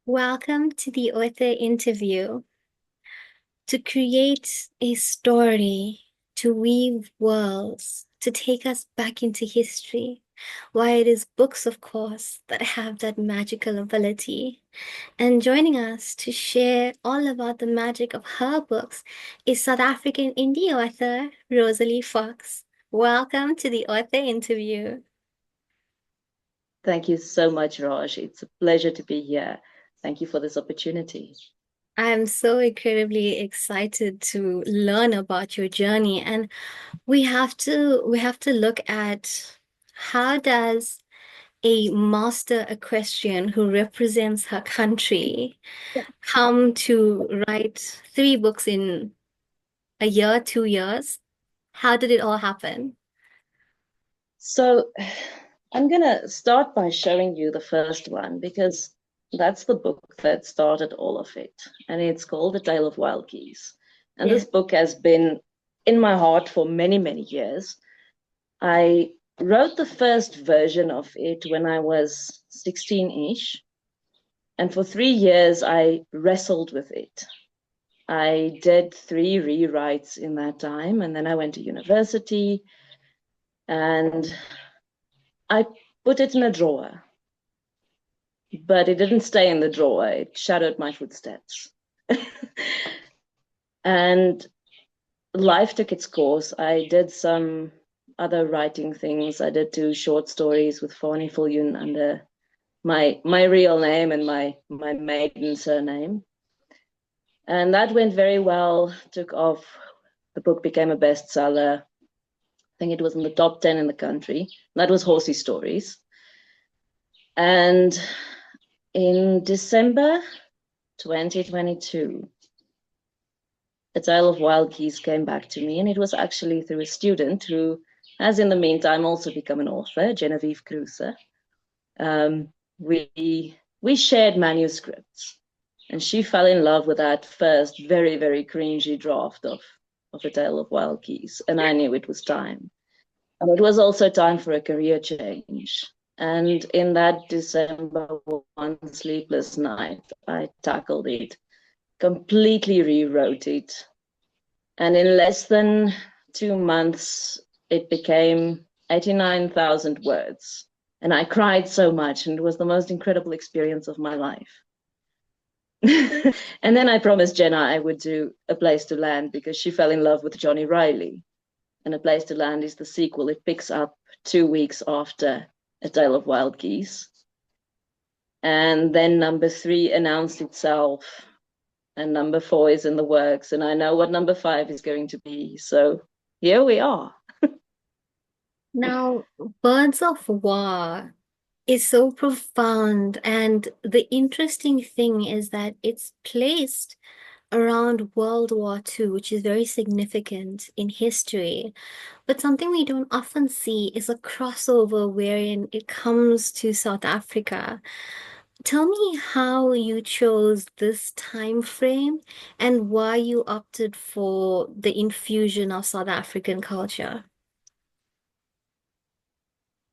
Welcome to the author interview. To create a story, to weave worlds, to take us back into history. Why it is books, of course, that have that magical ability. And joining us to share all about the magic of her books is South African indie author Rosalie Fox. Welcome to the author interview. Thank you so much, Raj. It's a pleasure to be here. Thank you for this opportunity. I'm so incredibly excited to learn about your journey, and we have to look at how does a master equestrian who represents her country come to write three books in a year, 2 years? How did it all happen? So I'm going to start by showing you the first one because that's the book that started all of it. And it's called The Tale of Wild Geese. And Yeah. this book has been in my heart for many, many years. I wrote the first version of it when I was 16-ish. And for 3 years, I wrestled with it. I did 3 rewrites in that time, and then I went to university and I put it in a drawer. But it didn't stay in the drawer, it shadowed my footsteps. And life took its course. I did some other writing things. I did 2 short stories with Fani Fulyun under my real name and my maiden surname. And that went very well, took off. The book became a bestseller. I think it was in the top 10 in the country. That was Horsey Stories. And in December 2022, A Tale of Wild Geese came back to me, and it was actually through a student who has in the meantime also become an author, Genevieve Kruse. We shared manuscripts, and she fell in love with that first very, very cringy draft of A Tale of Wild Geese, and I knew it was time. And it was also time for a career change. And in that December one sleepless night, I tackled it, completely rewrote it. And in less than 2 months, it became 89,000 words. And I cried so much, and it was the most incredible experience of my life. And then I promised Jenna I would do A Place to Land because she fell in love with Johnny Riley. And A Place to Land is the sequel. It picks up 2 weeks after A Tale of Wild Geese. And then number 3 announced itself, and number 4 is in the works. And I know what number 5 is going to be. So here we are. Now, Birds of War is so profound, and the interesting thing is that it's placed around World War II, which is very significant in history. But something we don't often see is a crossover wherein it comes to South Africa. Tell me how you chose this time frame and why you opted for the infusion of South African culture.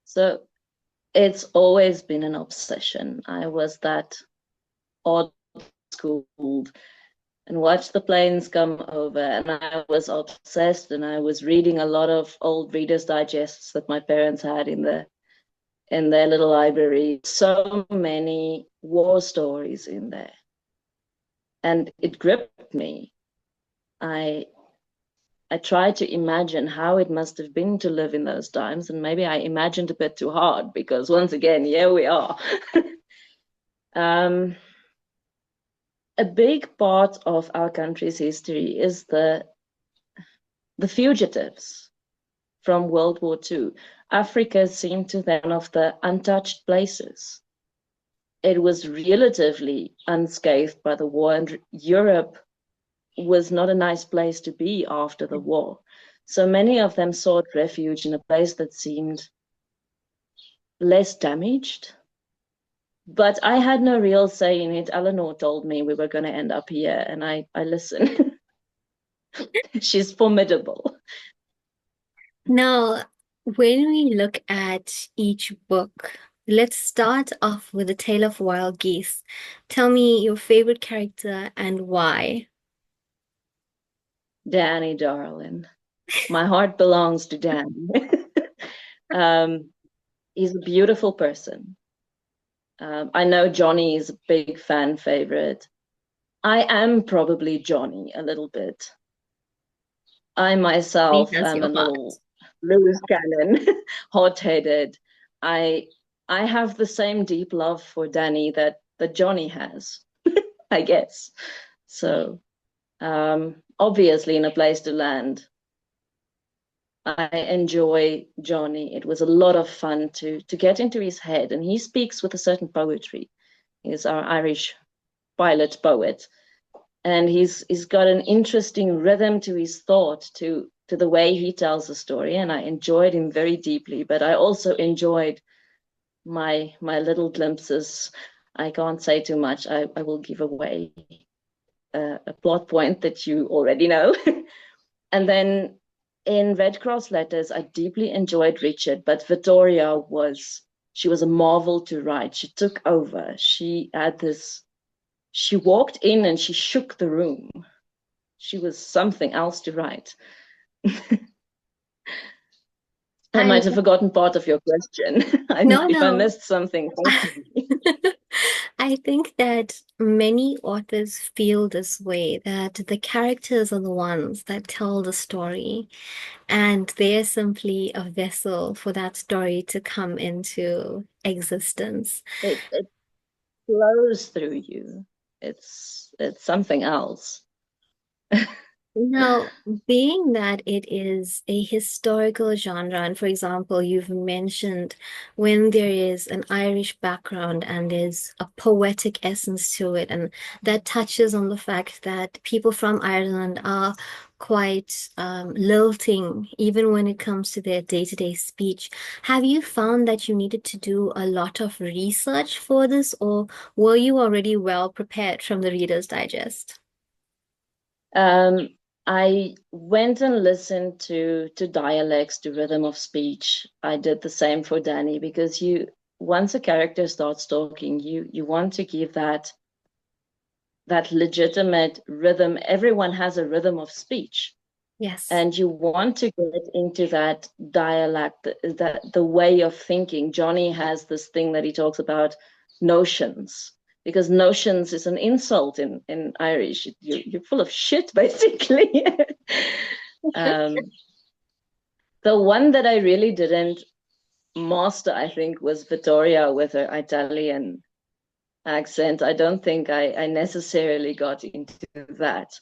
So it's always been an obsession. I was that odd schooled and watched the planes come over, and I was obsessed, and I was reading a lot of old Reader's Digests that my parents had in their little library. So many war stories in there, and it gripped me. I I tried to imagine how it must have been to live in those times, and maybe I imagined a bit too hard because once again, here we are. um, a big part of our country's history is the fugitives from World War II. Africa seemed to them one of the untouched places. It was relatively unscathed by the war, and Europe was not a nice place to be after the war. So many of them sought refuge in a place that seemed less damaged. But I had no real say in it. Eleanor told me we were going to end up here, and I listened. She's formidable. Now, when we look at each book, Let's start off with the tale of Wild Geese. Tell me your favorite character and why. Danny, darling. My heart belongs to Danny. um, he's a beautiful person. I know Johnny is a big fan favorite. I am probably Johnny a little bit. I He myself has am your a heart. little loose cannon, hot-headed. I I have the same deep love for Danny that Johnny has, I guess. So obviously in A Place to Land, I enjoy Johnny. It was a lot of fun to get into his head, and he speaks with a certain poetry. He's our Irish pilot poet, and he's got an interesting rhythm to his thought, to the way he tells the story, and I enjoyed him very deeply. But I also enjoyed my little glimpses. I can't say too much. I will give away a plot point that you already know. And then in Red Cross Letters, I deeply enjoyed Richard, but Victoria she was a marvel to write. She took over. She walked in and she shook the room. She was something else to write. I I might have forgotten part of your question. no, If I no. missed something, thank you. I think that many authors feel this way, that the characters are the ones that tell the story, and they're simply a vessel for that story to come into existence. It flows through you. It's something else. Now, being that it is a historical genre, and for example, you've mentioned when there is an Irish background and there's a poetic essence to it, and that touches on the fact that people from Ireland are quite lilting, even when it comes to their day-to-day speech. Have you found that you needed to do a lot of research for this, or were you already well prepared from the Reader's Digest? Um, I went and listened to dialects, to rhythm of speech. I did the same for Danny because you once a character starts talking, you want to give that legitimate rhythm. Everyone has a rhythm of speech, Yes. and you want to get into that dialect, that the way of thinking. Johnny has this thing that he talks about notions, because notions is an insult in Irish. You're full of shit, basically. um, the one that I really didn't master, I think, was Vittoria with her Italian accent. I don't think I necessarily got into that,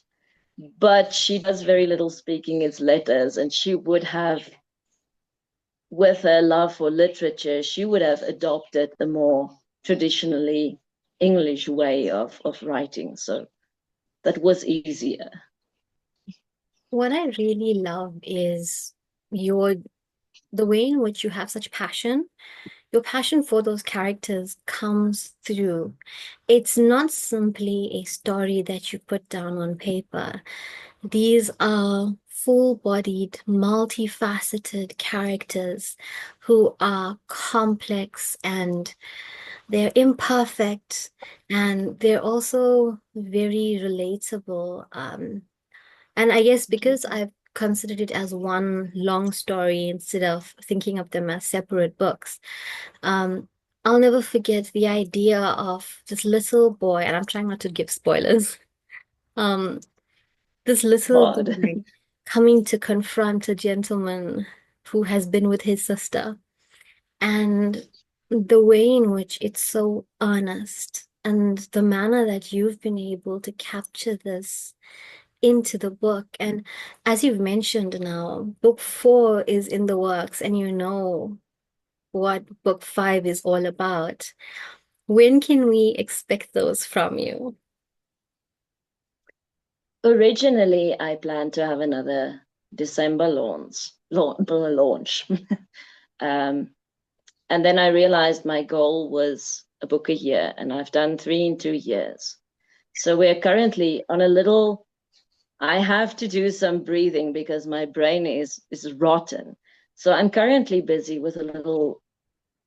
but she does very little speaking. It's letters, and she would have, with her love for literature, she would have adopted the more traditionally English way of writing. So that was easier. What I really love is your the way in which you have such passion. Your passion for those characters comes through. It's not simply a story that you put down on paper. These are full-bodied, multifaceted characters who are complex and they're imperfect and they're also very relatable. And I guess because I've considered it as one long story instead of thinking of them as separate books, um, I'll never forget the idea of this little boy, and I'm trying not to give spoilers. Um, this little Hard. boy coming to confront a gentleman who has been with his sister, and the way in which it's so honest, and the manner that you've been able to capture this into the book. And as you've mentioned now, book four is in the works, and you know what book five is all about. When can we expect those from you? Originally, I planned to have another December launch. um, and then I realized my goal was a book a year, and I've done 3 in 2 years. So we're currently on a little. I have to do some breathing because my brain is rotten. So I'm currently busy with a little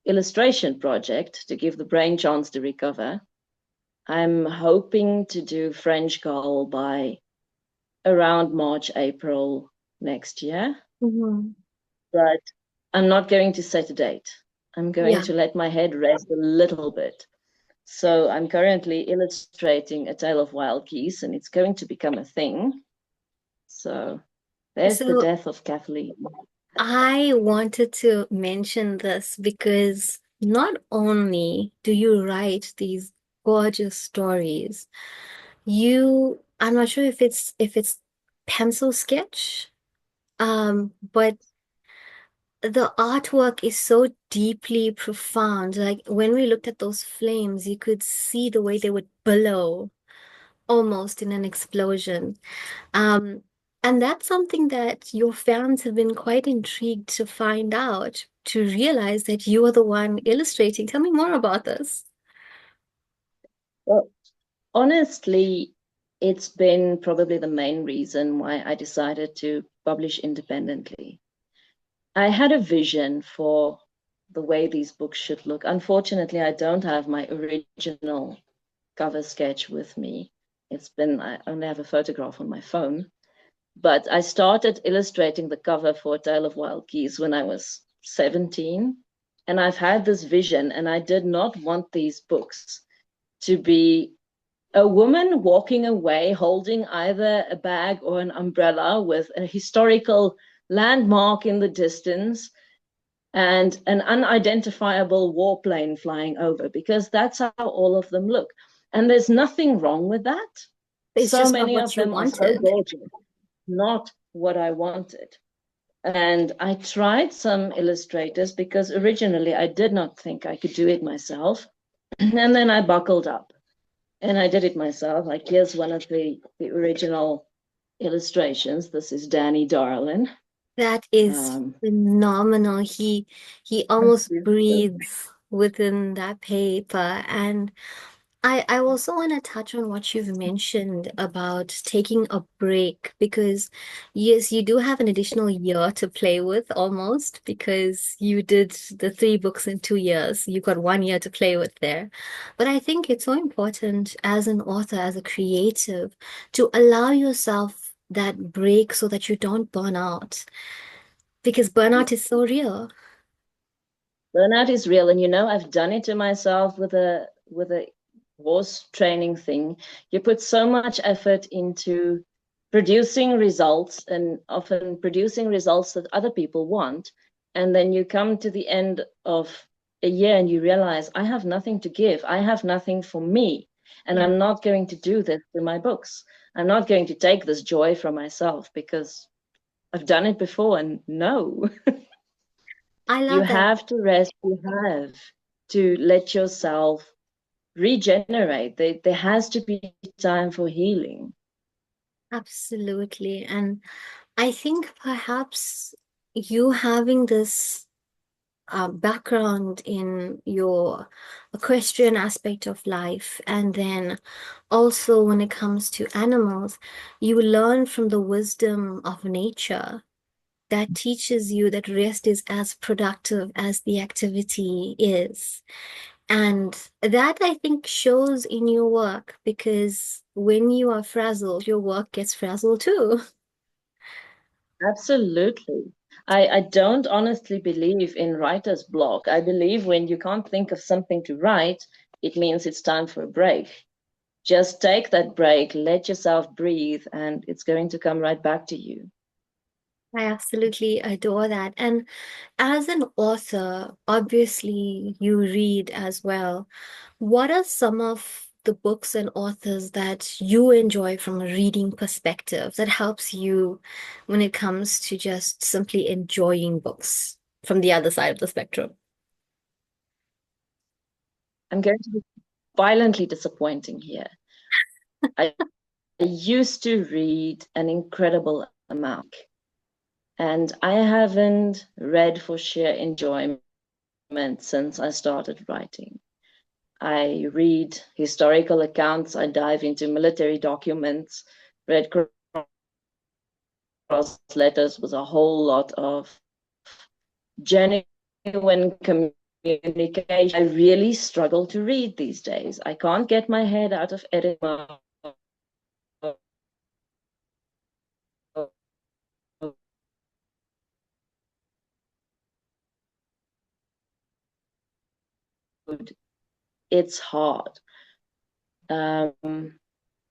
illustration project to give the brain chance to recover. I'm hoping to do French Gull by around March, April next year, Mhm. but I'm not going to set a date. I'm going Yeah. to let my head rest a little bit. So I'm currently illustrating A Tale of Wild Geese, and it's going to become a thing. So there's the So death of Kathleen. I wanted to mention this because not only do you write these gorgeous stories, I'm not sure if it's pencil sketch, but the artwork is so deeply profound. Like when we looked at those flames, you could see the way they would billow almost in an explosion. Um, and that's something that your fans have been quite intrigued to find out, to realize that you are the one illustrating. Tell me more about this. Well, honestly, it's been probably the main reason why I decided to publish independently. I had a vision for the way these books should look. Unfortunately, I don't have my original cover sketch with me. I only have a photograph on my phone. But I started illustrating the cover for A Tale of Wild Geese when I was 17. And I've had this vision, and I did not want these books to be a woman walking away holding either a bag or an umbrella with a historical landmark in the distance and an unidentifiable warplane flying over, because that's how all of them look. And there's nothing wrong with that. It's So just not many of what you them are so wanted. gorgeous, not what I wanted. And I tried some illustrators because originally I did not think I could do it myself. And then I buckled up and I did it myself. Like, here's one of the original illustrations. This is Danny Darlin. That is Um, phenomenal. He almost breathes within that paper. And I also want to touch on what you've mentioned about taking a break because yes, you do have an additional year to play with almost because you did the 3 books in 2 years. You got 1 year to play with there. But I think it's so important as an author, as a creative, to allow yourself that break so that you don't burn out because burnout is so real. Burnout is real, and I've done it to myself with a horse training thing. You put so much effort into producing results, and often producing results that other people want, and then you come to the end of a year and you realize I have nothing to give. I have nothing for me, and Yeah, I'm not going to do this through my books. I'm not going to take this joy from myself because I've done it before, and no. I You love that. have to rest. You have to let yourself regenerate. There has to be time for healing. Absolutely. And I think perhaps you having this background in your equestrian aspect of life, and then also when it comes to animals, you learn from the wisdom of nature that teaches you that rest is as productive as the activity is. And that I think shows in your work because when you are frazzled, your work gets frazzled too. Absolutely. I don't honestly believe in writer's block. I believe when you can't think of something to write, it means it's time for a break. Just take that break, let yourself breathe, and it's going to come right back to you. I absolutely adore that. And as an author, obviously you read as well. What are some of the books and authors that you enjoy from a reading perspective that helps you when it comes to just simply enjoying books from the other side of the spectrum? I'm going to be violently disappointing here. I used to read an incredible amount, and I haven't read for sheer enjoyment since I started writing. I read historical accounts, I dive into military documents, Red Cross letters, was a whole lot of genuine communication. I really struggle to read these days. I can't get my head out of edit mode. It's hard.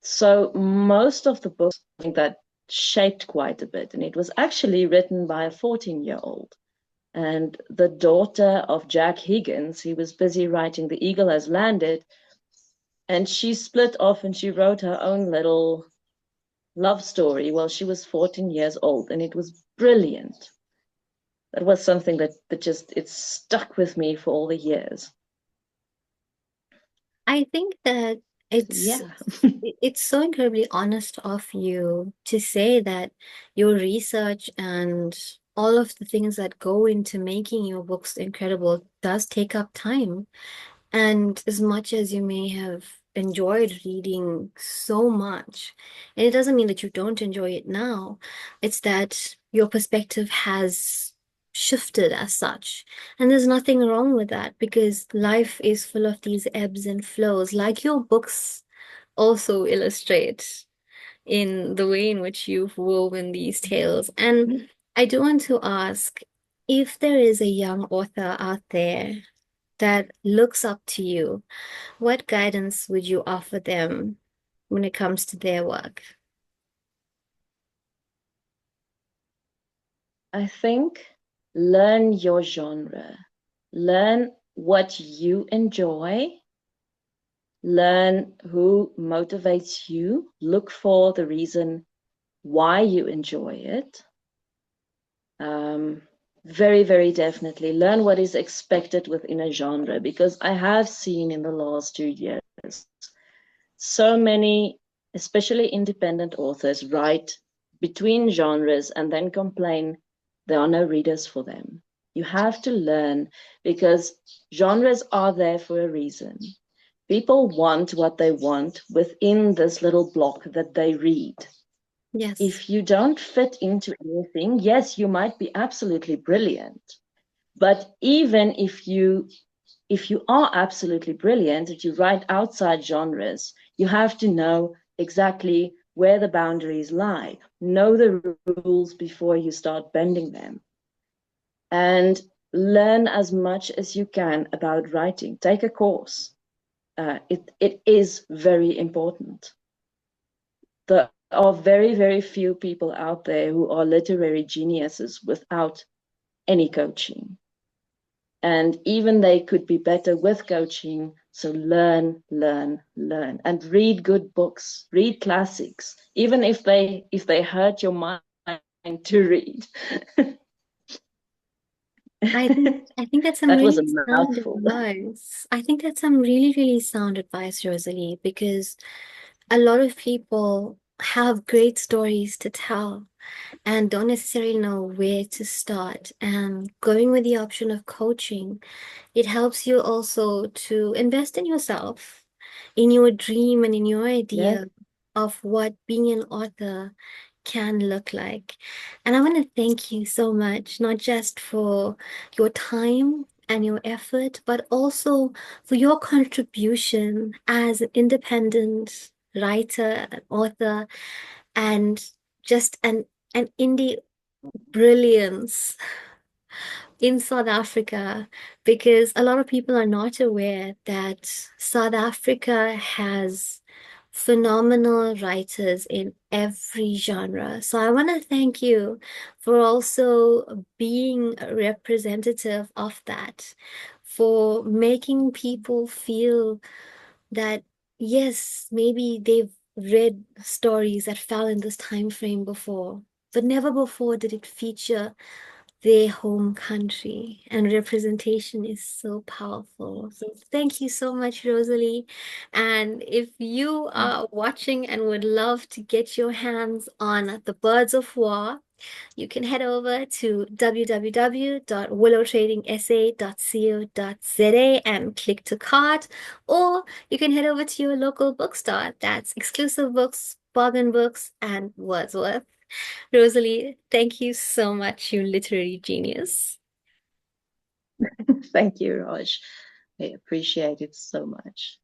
So most of the books I think that shaped quite a bit, and it was actually written by a 14-year-old. And the daughter of Jack Higgins, he was busy writing The Eagle Has Landed, and she split off and she wrote her own little love story while she was 14 years old, and it was brilliant. That was something that just it stuck with me for all the years. I think that So it's yeah. it's so incredibly honest of you to say that your research and all of the things that go into making your books incredible does take up time. And as much as you may have enjoyed reading so much, and it doesn't mean that you don't enjoy it now, it's that your perspective has shifted as such. And there's nothing wrong with that because life is full of these ebbs and flows, like your books also illustrate in the way in which you've woven these tales. And I do want to ask if there is a young author out there that looks up to you, what guidance would you offer them when it comes to their work? I think learn your genre, learn what you enjoy, learn who motivates you, look for the reason why you enjoy it. Um, very, very definitely learn what is expected within a genre, because I have seen in the last 2 years so many, especially independent authors, write between genres and then complain there are no readers for them. You have to learn, because genres are there for a reason. People want what they want within this little block that they read. Yes. If you don't fit into anything, yes, you might be absolutely brilliant. But even if you are absolutely brilliant, if you write outside genres, you have to know exactly where the boundaries lie, know the rules before you start bending them, and learn as much as you can about writing. Take a course. It is very important. There are very, very few people out there who are literary geniuses without any coaching. And even they could be better with coaching. So learn, learn, learn, and read good books, read classics, even if they hurt your mind to read. I think that's some That was a really sound mouthful. advice. I think that's some really, really sound advice, Rosalie, because a lot of people have great stories to tell and don't necessarily know where to start. And going with the option of coaching, it helps you also to invest in yourself, in your dream and in your Yes. idea of what being an author can look like. And I want to thank you so much, not just for your time and your effort, but also for your contribution as an independent writer, an author, and just an indie brilliance in South Africa, because a lot of people are not aware that South Africa has phenomenal writers in every genre. So I want to thank you for also being a representative of that, for making people feel that, yes, maybe they've read stories that fell in this time frame before, but never before did it feature their home country, and representation is so powerful. So thank you so much, Rosalie. And if you are watching and would love to get your hands on The Birds of War, you can head over to www.willowtradingsa.co.za and click to cart, or you can head over to your local bookstore. That's Exclusive Books, Bargain Books, and Wordsworth. Rosalie, thank you so much, you literary genius. Thank you, Raj. I appreciate it so much.